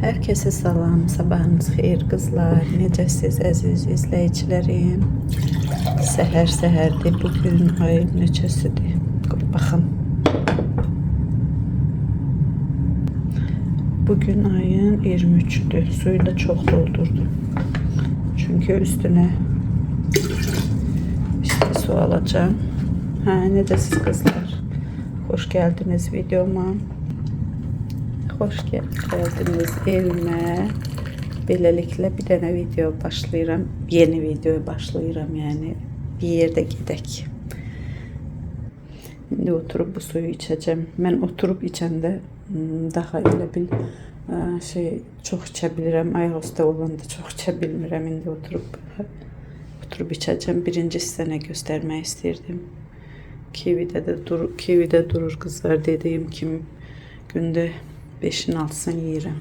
Herkese salam, sabahınız xeyir qızlar. Necəsiz əziz izləyicilərim? Səhər-səhərdir. Bugün ayın neçəsidir? Baxın. Bugün ayın 23'dür. Suyu da çox doldurdum. Çünkü üstüne işte su alacağım. Necəsiz qızlar? Hoş geldiniz videoma. Hoş geldiniz evime. Beləliklə bir dənə video başlayıram. Yeni video başlayıram yani. Bir yerde gedək. Şimdi oturup bu suyu içeceğim. Ben oturup içəndə daha elə bil çox içə bilirəm. Ayaq üstə olanda çox içə bilmirəm. İndi oturup içeceğim. Birinci sizə göstermek istedim. Kivi'de durur kızlar, dediğim kimi günde 5'in 6'sını yiyirəm.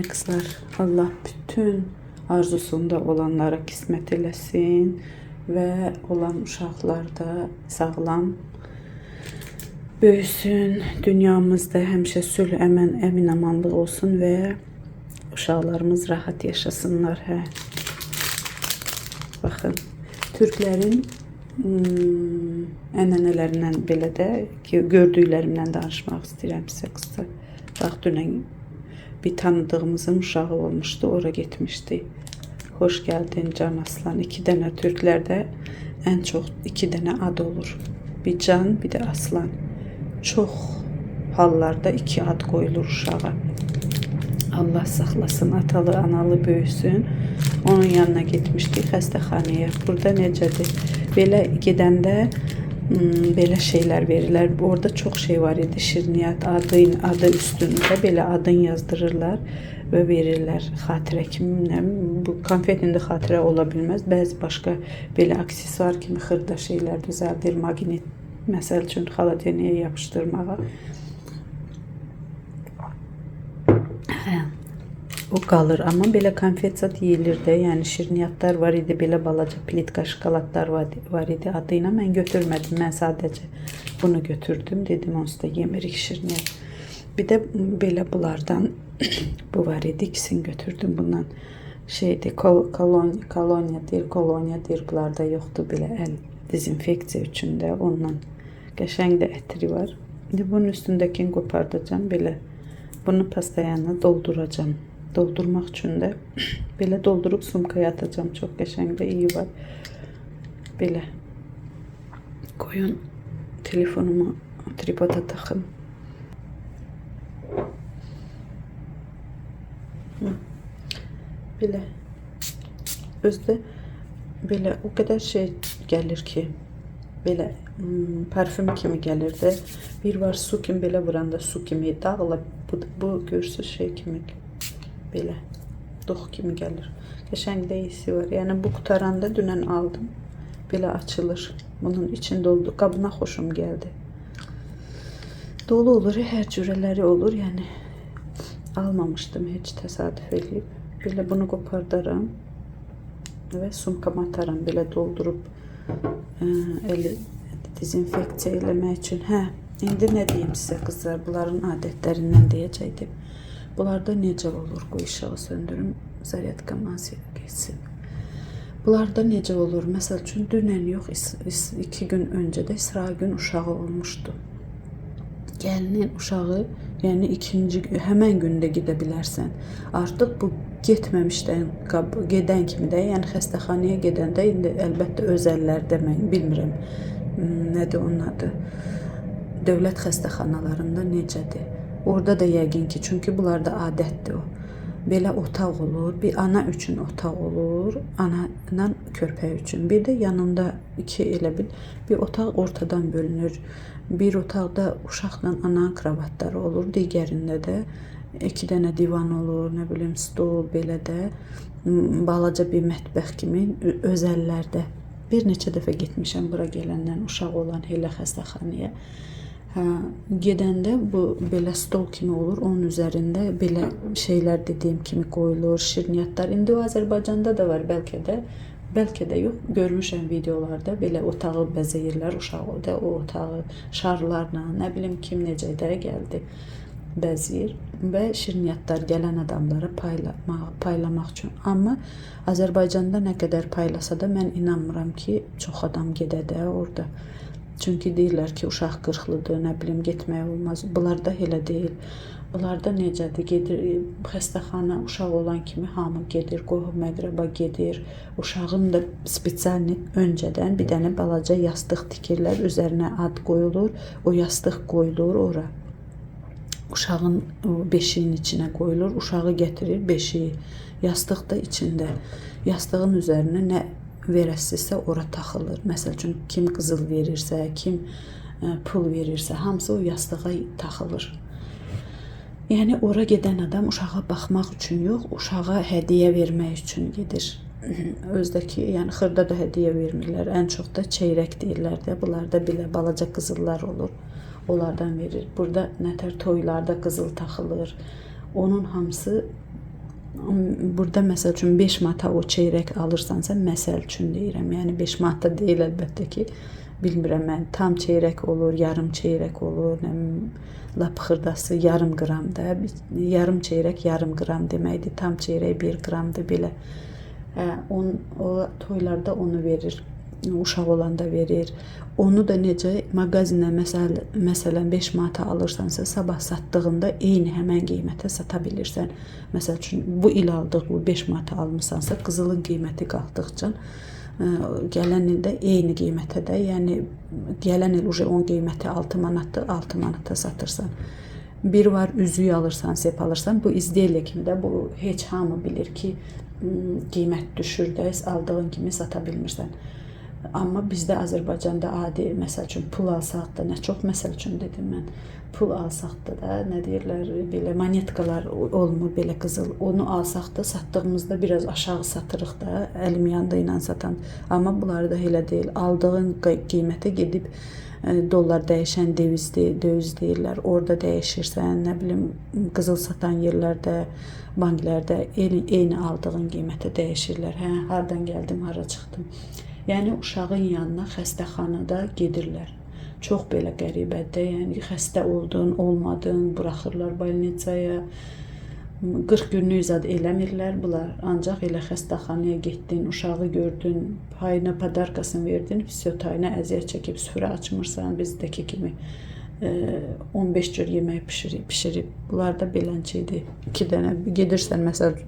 Kızlar, Allah bütün arzusunda olanlara qismət eləsin və olan uşaqlar da sağlam böyüsün. Dünyamızda həmişə sülh, əmin amanlıq olsun və uşaqlarımız rahat yaşasınlar. Baxın, Türklərin ənənələrindən belə də gördüklərimdən danışmaq istəyirəm sizə qısa. Bax, dünən bir tanıdığımızın uşağı olmuşdu, ora getmişdi. Hoş geldin Can Aslan. 2 dənə Türklərdə ən çox 2 dənə ad olur. Bir Can, bir də Aslan. Çox hallarda 2 ad qoyulur uşağa. Allah saxlasın, atalı, analı böyüsün. Onun yanına getmişdik xəstəxanaya. Burada necədir? Belə gedəndə belə şeylər verirlər. Orada çox şey var idi. Şirniyyat adı üstündə belə adın yazdırırlar və verirlər xatirə kimi. Bu konfet indi xatirə ola bilməz. Bəzi başqa belə aksesuar kimi xırda şeylər düzəldir. Maqnit, məsəl üçün xaladeniyaya yapışdırmağa. O qalır, amma belə konfet zat yeyilir də, yəni şirniyyatlar var idi, belə balaca plitka şokoladlar var idi adı ilə. Mən götürmədim, mən sadəcə bunu götürdüm, dedim onsuz da yemirik şirniyyat. Bir də belə bunlardan bu var idi, ikisini götürdüm. Bundan şeydi, kolonya deyir, bunlarda yoxdur, belə əl dezinfeksiya üçün də, ondan qəşəng də ətri var. İndi bunun üstündəkini qopardacağım, belə bunu pastayana dolduracağım. Doldurmaq üçün də belə doldurup sumkaya atacağım. Çox qəşəng də iyi var. Belə koyun, telefonumu tripoda taxım. Belə özdə belə o qədər şey gəlir ki, belə parfüm kimi gəlir də. Bir var su kimi, belə vuranda su kimi dağılır. Bu görsüz şey kimi, belə dox kimi gəlir. Qəşəng də iyisi var. Yəni bu qutaranda dünən aldım. Belə açılır. Bunun içində oldu. Qabına xoşum gəldi. Dolu olur, hər cürələri olur. Yəni almamışdım heç, təsadüf eləyib. Belə bunu qopardaram və sumkama ataram. Belə doldurup eli dezinfeksiya eləmək üçün. İndi nə deyim sizə qızlar, bunların adətlərindən deyəcəkdim. Bunlarda necə olur? Qoy işığı söndürüm, zaryadka geçsin. Bunlarda necə olur? Məsəl üçün dünən yox, 2 gün öncə də İsragün uşağı olmuşdu. Gəlinin uşağı, yəni həmən gündə gedə bilərsən. Artıq bu getməmişdən, gedən kimi də, yəni xəstəxanaya gedəndə, indi əlbəttə özəllərdə, mən bilmirəm nədir onun adı, dövlət xəstəxanalarında necədir? Orada da yəqin ki, çünki bunlarda adətdir o. Belə otaq olur, bir ana üçün otaq olur, ana ilə körpək üçün. Bir də yanında elə bir otaq ortadan bölünür. Bir otaqda uşaqla ana kravatları olur, digərində də 2 dənə divan olur, nə bilim stol, belə də balaca bir mətbəx kimi özəllərdə. Bir neçə dəfə getmişəm bura gələndən uşaq olan elə xəstəxanaya. Gedəndə bu belə stol kimi olur, onun üzərində belə şeylər dediyim kimi qoyulur, şirniyyatlar. İndi o Azərbaycanda da var, bəlkə də yox, görmüşəm videolarda, belə otağı bəzəyirlər, uşağı da o otağı şarlarla, nə bilim kim necə də gəldi. bəzəyir və şirniyyatlar gələn adamlara paylamaq üçün. Amma Azərbaycanda nə qədər paylasa da mən inanmıram ki, çox adam gedə də orada. Çünki deyirlər ki, uşaq 40-lıdır, nə bilim, getmək olmaz. Bunlarda elə deyil. Bunlarda necədir? Gedir, xəstəxana uşaq olan kimi hamı gedir, qohum-əqrəba gedir. Uşağın da spesialni öncədən bir dənə balaca yastıq tikirlər, üzərinə ad qoyulur, o yastıq qoyulur ora. Uşağın beşiyin içinə qoyulur, uşağı gətirir, beşiyi, yastıq da içində. Yastığın üzərinə nə verəsinizsə ora taxılır. Məsəl üçün kim qızıl verirsə, kim pul verirsə, hamısı o yastığa taxılır. Yəni ora gedən adam uşağa baxmaq üçün yox, uşağa hədiyyə vermək üçün gedir. Özdəki, yəni xırda da hədiyyə vermirlər. Ən çox da çeyrək deyirlər də. Bunlarda belə balaca qızıllar olur. Onlardan verir. Burada nətər toylarda qızıl taxılır. Onun hamısı burada məsəl üçün 5 manata o çeyrək alırsansa, məsəl üçün deyirəm. Yəni 5 manat da deyil əlbəttə ki. Bilmirəm mən, tam çeyrək olur, yarım çeyrək olur, lap xırdası yarım qram da. Yarım çeyrək yarım qram deməkdir. Tam çeyrək 1 qramdır belə. O toylarda onu verir. Uşaq olanda verir. Onu da necə mağazinə məsələn 5 manata alırsansa, sabah satdığında eyni həmən qiymətə sata bilirsən. Məsəl üçün bu il aldıq, bu 5 manata almısansa, qızılın qiyməti qalxdıqca gələn ildə eyni qiymətə də, yəni gələn il 10 qiyməti 6 manatdır, 6 manata satırsan. Bir var üzüyü alırsan, sep alırsan, bu izdiyelə kimi də, bu heç hamı bilir ki, qiymət düşür də, aldığın kimi sata bilmirsən. Amma bizdə Azərbaycanda adi, məsəl üçün pul alsaq da, nə çox məsəl üçün dedim mən, pul alsaq da, nə deyirlər, belə monetkalar olmur, belə qızıl, onu alsaq da satdığımızda biraz aşağı satırıq da, əlim yanında ilə satan. Amma bunları da elə deyil, aldığın qiymətə gedib dollar dəyişən döviz deyirlər, orada dəyişirsən, nə bilim, qızıl satan yerlərdə, banklərdə eyni aldığın qiymətə dəyişirlər. Hardan gəldim, hara çıxdım. Yəni uşağın yanına xəstəxanada gedirlər. Çox belə qəribədir. Yəni xəstə oldun, olmadın, buraxırlar balnitsaya. 40 günlük zad eləmirlər bunlar. Ancaq elə xəstəxanaya getdin, uşağı gördün, payına padarkasını verdin, fisiotayına əziyyət çəkib süfrə açmırsan, bizdəki kimi 15 cür yemək pişirib. Bunlar da belənçidir. 2 dənə gedirsən, məsəl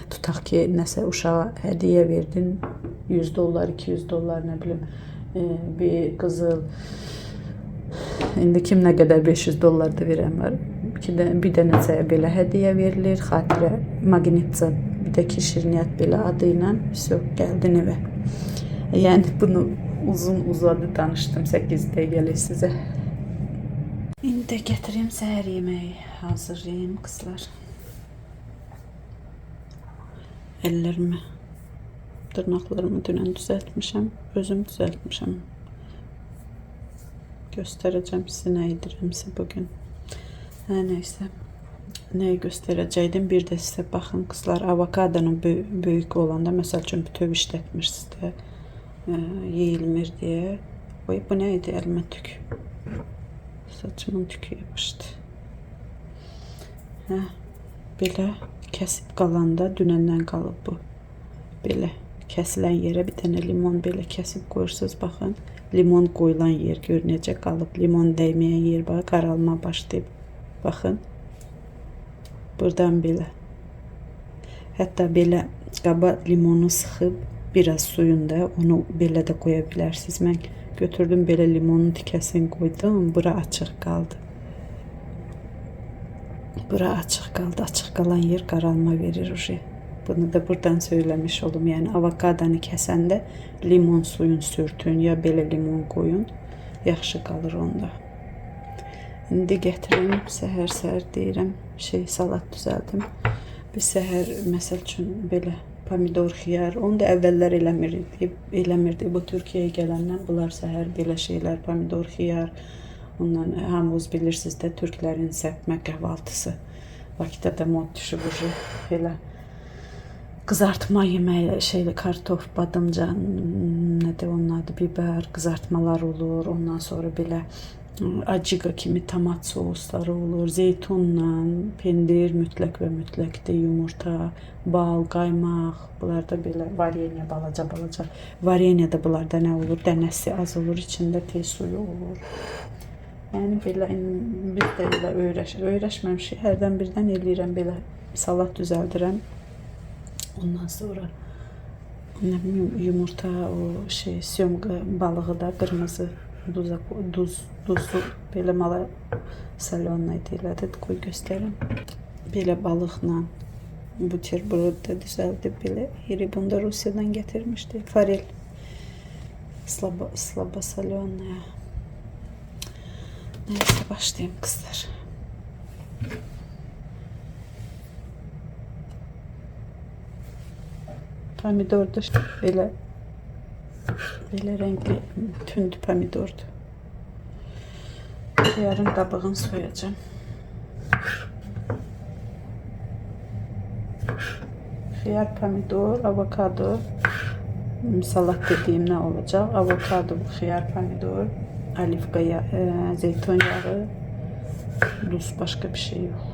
tutaq ki, nəsə uşağa hədiyyə verdin, 100 dollar, 200 dollar, nə bilim, bir qızıl, indi kim nə qədər 500 dollar da verən var. Bir dənəsə belə hədiyyə verilir, xatirə, magnitsa, bir də ki, şirniyyat belə adı ilə, gəldin evə. Yəni bunu uzun-uzadı danışdım, 8 dəqiqəlik sizə. İndi gətirim səhər yeməyi hazırlayayım qızlar. Əllərimi, dırnaqlarımı dünən düzəltmişəm, özüm düzəltmişəm. Göstərəcəm sizə nə edirəmsə bugün. Nəysə, nəyi göstərəcəkdim, bir də sizə baxın qızlar, avokadonun böyük olanda, məsəl üçün bütöv işlətmişsiniz də, yeyilmir deyə. Oy, bu nə idi? Əlimə tük. Saçımın tükü yapışdı. Belə kəsib qalanda dünəndən qalıb bu. Belə kəsilən yerə bir dənə limon belə kəsib qoyursunuz, baxın. Limon qoyulan yer gör necə qalıb. Limon dəyməyən yer bax, qaralma başlayıb. Baxın. Buradan belə. Hətta belə qaba limonu sıxıb, biraz suyunda onu belə də qoya bilərsiniz. Mən götürdüm belə limonun tikəsini qoydum. Bura açıq qaldı. Bura açıq qaldı. Açıq qalan yer qaralma verir uje. Bunu da buradan söyləmiş olum. Yəni avokadonu kəsəndə limon suyun sürtün ya belə limon qoyun. Yaxşı qalır onda. İndi gətirim, səhər-səhər deyirəm, salat düzəldim. Bir səhər, məsəl üçün belə pomidor, xiyar, onu da əvvəllər eləmirdi. Bu Türkiyəyə gələndən bunlar səhər belə şeylər, pomidor, xiyar, ondan hamınız bilirsiniz də türklərin səpmə qəvaltısı. Bakıda da mod düşüb belə qızartma yeməyi, kartof, badımcan, nədir onun adı, biber, qızartmalar olur. Ondan sonra belə Acıqa kimi tomat sosları olur. Zeytunla, pendir mütləq və mütləqdir, yumurta, bal, qaymaq. Bunlarda belə varenье balaca. Varenьеdə bunlarda nə olur? Dənəsi az olur, içində tez suyu olur. Yəni belə biz də elə öyrəşməmişik. Hərdən birdən eləyirəm belə salat düzəldirəm. Ondan sonra nə bilim yumurta, o şey syomka balığı da qırmızı duzlu belə mala salonla deyilədir. Qoy göstərim. Belə balıqla buterbrod da düzəldib belə. Iri bunda Rusiyadan gətirmişdi. Farel. Slabosolenaya. Neyse başlayayım kızlar. Pomidordur. Belə renkli tündü pomidordur. Yarın qabığını soyacağım. Xiyar, pomidor, avokado. Salat dediğim ne olacak? Avokado, xiyar, pomidor, alifka yağı, zeytin yağı, duz, başka bir şey yok.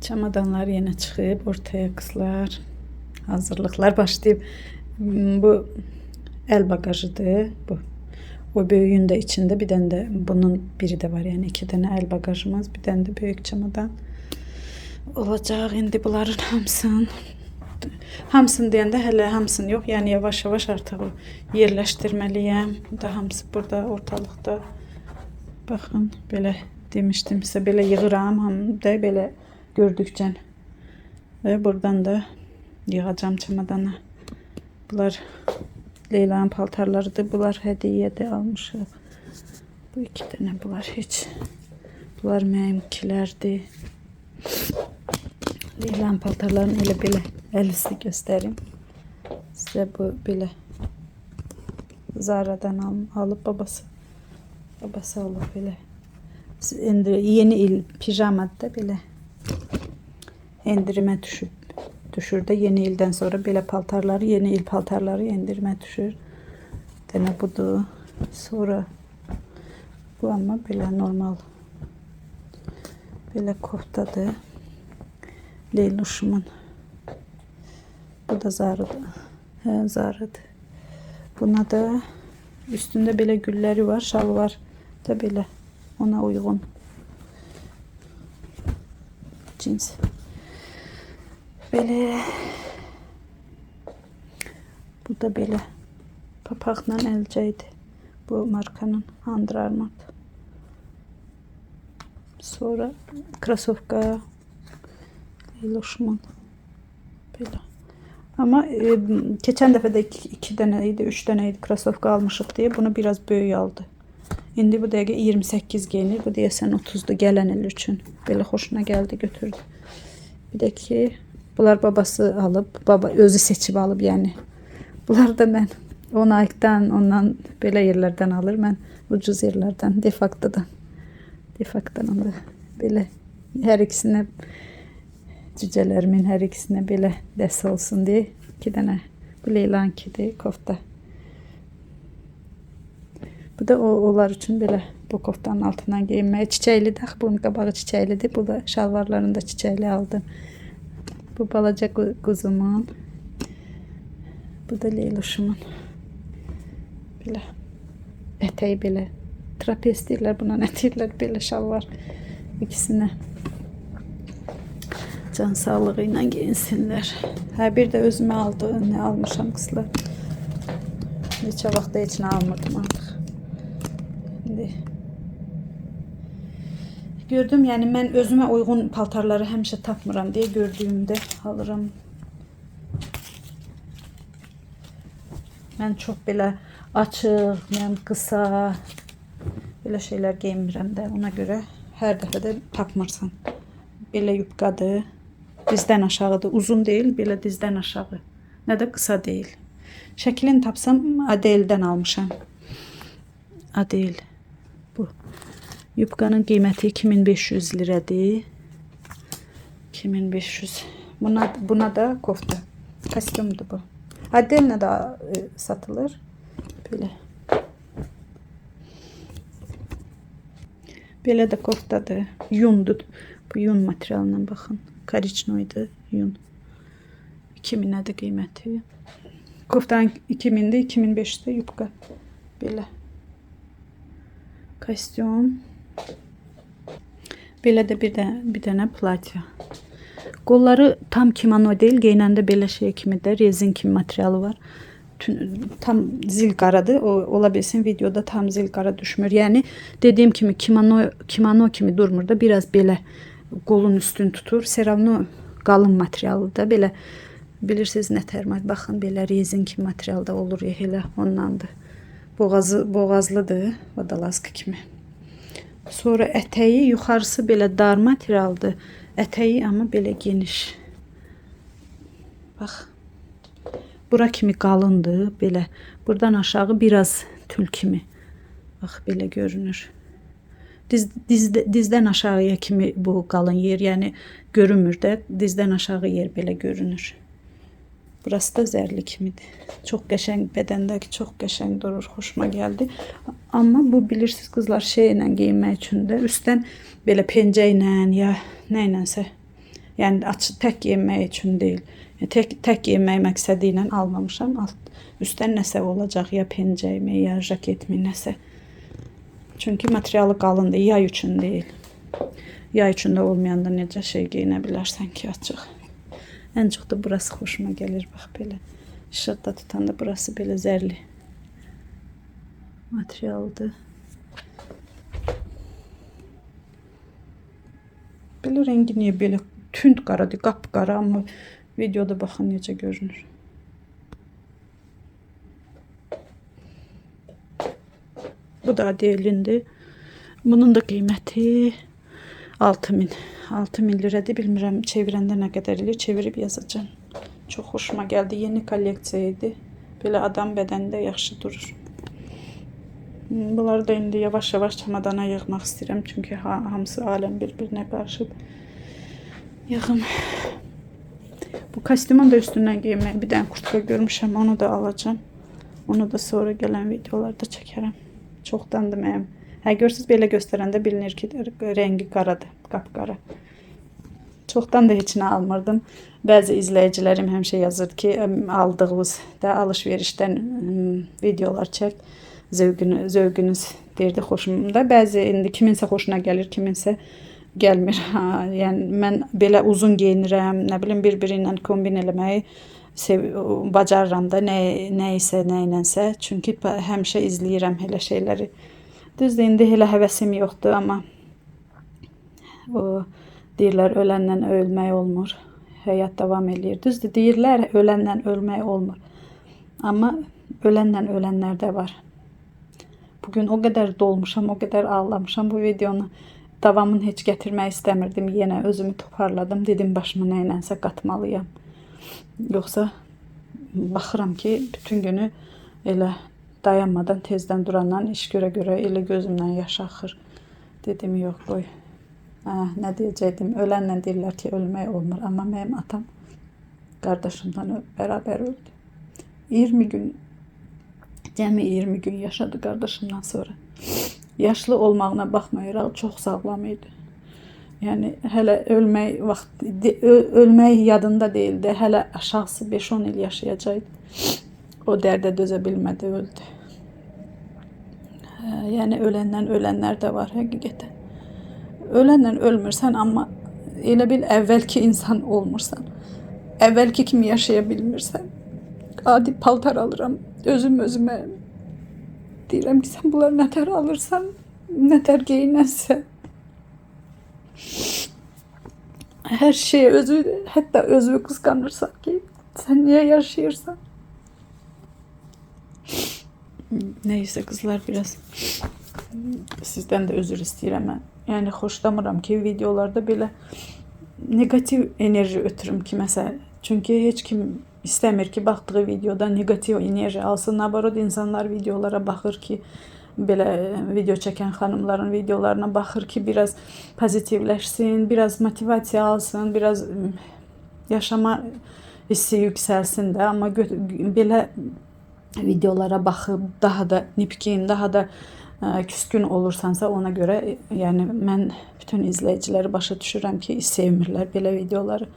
Çamadanlar yine çıkıp ortaya kızlar. Hazırlıklar başlayıp bu el bagajıdır. Bu. O büyüğün de içinde bir tane de bunun biri de var. Yani 2 tane el bagajımız. Bir tane de büyük çamadan olacak. Şimdi bunların hamısını deyəndə hələ hamısını yox. Yəni yavaş-yavaş artıq yerləşdirməliyəm. Da hamısı burada ortalıqda. Baxın, belə demişdim sizə, belə yığıram, hamıda belə gördükcə. Və buradan da yığacağım çamadana. Bunlar Leyla'nın paltarlarıdır. Bunlar hədiyyədə almışıq. Bu 2 dənə bunlar heç. Bunlar mənimkilərdir. Leyla'nın paltarlarını elə belə əl üstü göstərim. Sizə bu belə Zara'dan alıp babası alıb belə. İndi yeni il pijamada belə endirime düşür də yeni ildən sonra belə paltarları, yeni il paltarları endirime düşür. Dənə budur. Sonra bu amma belə normal belə koftadır. Leyluşumun. Bu da Zara'dır. Zara'dır. Buna da üstünde böyle gülleri var, şal var da böyle ona uygun cins. Böyle bu da böyle papaqla elcəydi. Bu markanın Under Armour. Sonra krasovka Leyluşumun böyle. Ama geçen dəfə də 2 dənə idi, 3 dənə idi krasovka almışıq deyə bunu biraz böyük aldı. İndi bu dəqiqə 28 geyinir. Bu deyəsən 30'du gələn il üçün. Belə xoşuna gəldi, götürdü. Bir də ki bunlar babası alıb, baba özü seçib alıb yəni. Bunlar da mən 10 ayıqdan, ondan belə yerlərdən alır. Mən ucuz yerlərdən, Defaktodan. Defaktodan onda belə hər ikisinə cücələrimin hər ikisinə belə dəst olsun deyə 2 dənə bu Leyla'nınkidir, kofta. Bu da onlar üçün belə bu koftanın altından geyinməyə çiçəklidir. Bunun qabağı çiçəklidir. Bu da şalvarlarında çiçəkli aldım. Bu balaca quzumun. Bu da Leyluşumun. Belə ətəyi belə trapez deyirlər buna, nə deyirlər, belə şalvar ikisinə. Can sağlığı ilə giyinsinlər. Hə, bir də özümə nə almışam qızlar. Neçə vaxtda heç nə almırdım artıq. İndi gördüm, yəni mən özümə uyğun paltarları həmişə tapmıram deyə gördüyümdə alıram. Mən çox belə açıq, mən qısa belə şeylər geyinmirəm də, ona görə hər dəfə də tapmırsan. Belə yubqadır. Dizdən aşağıdır. Uzun deyil, belə dizdən aşağı. Nə də qısa deyil. Şəklini tapsam Adel'dən almışam. Adel. Bu. Yubqanın qiyməti 2500 liradır. 2500. Buna da kofta. Kostyumdur bu. Adel'lə də satılır. Belə. Belə də koftadır. Yundur. Bu yun materialından baxın. Kariçnoydu yun. 2000'ədir qiyməti. Koftanın 2000'də, 2500'də yubqa. Belə. Kostyum. Belə də bir dənə platya. Qolları tam kimono deyil, geyinəndə belə şey kimidir, rezin kimi materialı var. Tam zil qaradır. Ola bilsin videoda tam zil qara düşmür. Yəni dediyim kimi kimono kimi durmur da, biraz belə qolun üstün tutur. Seravno qalın materialıdır. Belə bilirsiniz nə tərmə. Baxın belə rezin kimi materialda olur ya, elə ondandır. Boğazlıdır, vadalaska kimi. Sonra ətəyi yuxarısı belə dar materialdır. Ətəyi amma belə geniş. Bax. Bura kimi qalındır, belə. Buradan aşağı biraz tül kimi. Bax belə görünür. Dizdən aşağıya kimi bu qalın yer, yəni görünmür də, dizdən aşağı yer belə görünür. Burası da zərli kimidir. Çox qəşəng, bədəndəki çox qəşəng durur, xoşuma gəldi. Amma bu bilirsiniz qızlar şeylə geyinmək üçün də üstdən belə pencə ilə ya nə ilənsə Yəni tək yemək üçün deyil. Tək yemək məqsədi ilə almamışam. Üstdən nəsə olacaq, ya pencəyimi, ya jaketimi, nəsə. Çünki materialı qalındır, yay üçün deyil. Yay üçün də olmayanda necə şey geyinə bilərsən ki, açıq. Ən çox da burası xoşuma gəlir, bax belə. İşıqda tutanda burası belə zərli materialdır. Belə rengi niyə belə tünd qaradır, qapqara, amma videoda baxın necə görünür. Bu da Adel'indir. Bunun da qiyməti 6000. 6000 liradır. Bilmirəm çevirəndə nə qədər eləyir. Çevirib yazacağım. Çox xoşuma gəldi. Yeni kolleksiya idi. Belə adam bədənində yaxşı durur. Bunları da indi yavaş-yavaş çamadana yığmaq istəyirəm. Çünki hamısı aləm bir-birinə qarışıb. Yığım. Bu kostyumun da üstündən geyinmək bir dənə kurtka görmüşəm. Onu da alacağım. Onu da sonra gələn videolarda çəkərəm. Çoxdandır mənim. Görürsünüz, belə göstərəndə bilinir ki, rengi qaradır, qapqara. Çoxdan da heç nə almırdım. Bəzi izləyicilərim həmişə yazırdı ki, aldığınız da alış-verişdən videolar çək, zövqünüz deyirdi, xoşumda. Bəzi indi kiminsə xoşuna gəlir, kiminsə gəlmir. Yəni mən belə uzun geyinirəm, nə bilim bir-biri ilə kombin eləməyi bacarıram da, nə isə, nə ilənsə. Çünki həmişə izləyirəm elə şeyləri. Düzdür, indi elə həvəsim yoxdur, amma o deyirlər, öləndən ölmək olmur, həyat davam eləyir. Düzdür, deyirlər, öləndən ölmək olmur. Amma öləndən ölənlər də var. Bugün o qədər dolmuşam, o qədər ağlamışam. Bu videonu davamını heç gətirmək istəmirdim. Yenə özümü toparladım. Dedim, başıma nə ilənsə qatmalıyam. Yoxsa baxıram ki, bütün günü elə dayanmadan, tezdən durandan iş görə elə gözümdən yaş axır. Dedim, yox, qoy. Nə deyəcəkdim? Ölənlə deyirlər ki, ölmək olmur. Amma mənim atam qardaşımdan bərabər öldü. 20 gün, cəmi 20 gün yaşadı qardaşımdan sonra. Yaşlı olmağına baxmayaraq çox sağlam idi. Yəni, hələ ölmək yadında deyildi. Hələ aşağısı 5-10 il yaşayacaqdı. O dərdə dözə bilmədi, öldü. Yəni, öləndən ölənlər də var, həqiqətən. Ölənlə ölmürsən, amma elə bil əvvəlki insan olmursan. Əvvəlki kimi yaşaya bilmirsən. Adi paltar alıram, özümə deyirəm ki, sən bunlar nətər alırsan, nətər geyinərsən. Hər şey hətta özünü qısqanırsan ki, sən niyə yaşayırsan? Neyse kızlar, biraz sizdən də özür istəyirəm mən. Yəni xoşlamıram ki, videolarda belə negativ enerji ötürüm kiməsə. Çünki heç kim istəmir ki, baxdığı videoda negativ enerji alsın. Nabarod insanlar videolara baxır ki, belə video çəkən xanımların videolarına baxır ki, biraz pozitivləşsin, biraz motivasiya alsın, biraz yaşama hissi yüksəlsin də. Amma belə videolara baxıb daha da nipkin, daha da küskün olursansa ona görə, yəni mən bütün izləyiciləri başa düşürəm ki, sevmirlər belə videoları.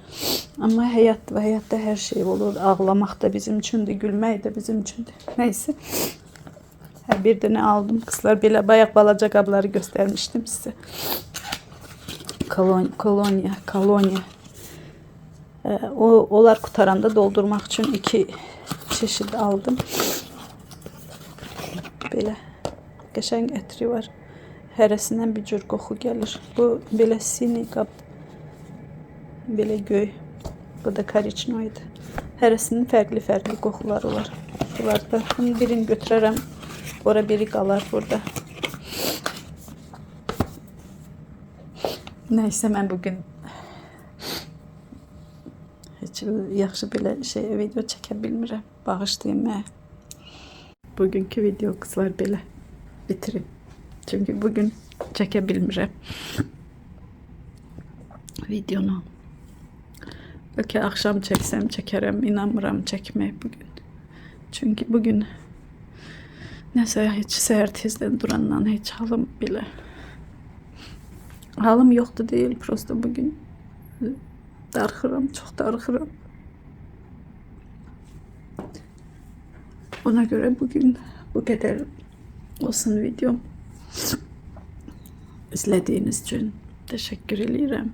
Amma həyatda hər şey olur. Ağlamaq da bizim üçündür, gülmək də bizim üçündür. Neyse. Bir dənə aldım kızlar. Belə bayaq balaca qabları göstərmişdim sizə. Kolonya. Onlar qutaranda doldurmaq üçün 2 çeşid aldım. Belə qəşəng ətri var. Hərəsindən bir cür qoxu gəlir. Bu belə sini qab, belə göy. Bu da koriçnoydu. Hərəsinin fərqli qoxuları var. Bunlarda birini götürərəm. Ora biri qalar burada. Nəysə, mən bugün heç yaxşı belə video çəkə bilmirəm. Bağışlayın mənə. Bugünkü video kızlar belə bitirin. Çünki bugün çəkə bilmirəm videonu. Bəlkə axşam çəksəm çəkərəm, inanmıram çəkmək bugün. Çünki bugün nəsə heç səhər tezdən durandan heç halım belə. Halım yoxdur deyil, prosto bugün darıxıram, çox darıxıram. Ona göre bugün bu kadar olsun videom. İzlediğiniz için teşekkür ederim.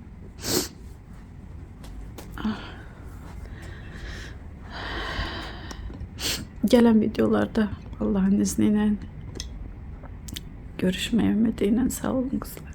Gelen videolarda Allah'ın izniyle görüşmeye ümidiyle sağ olun kızlar.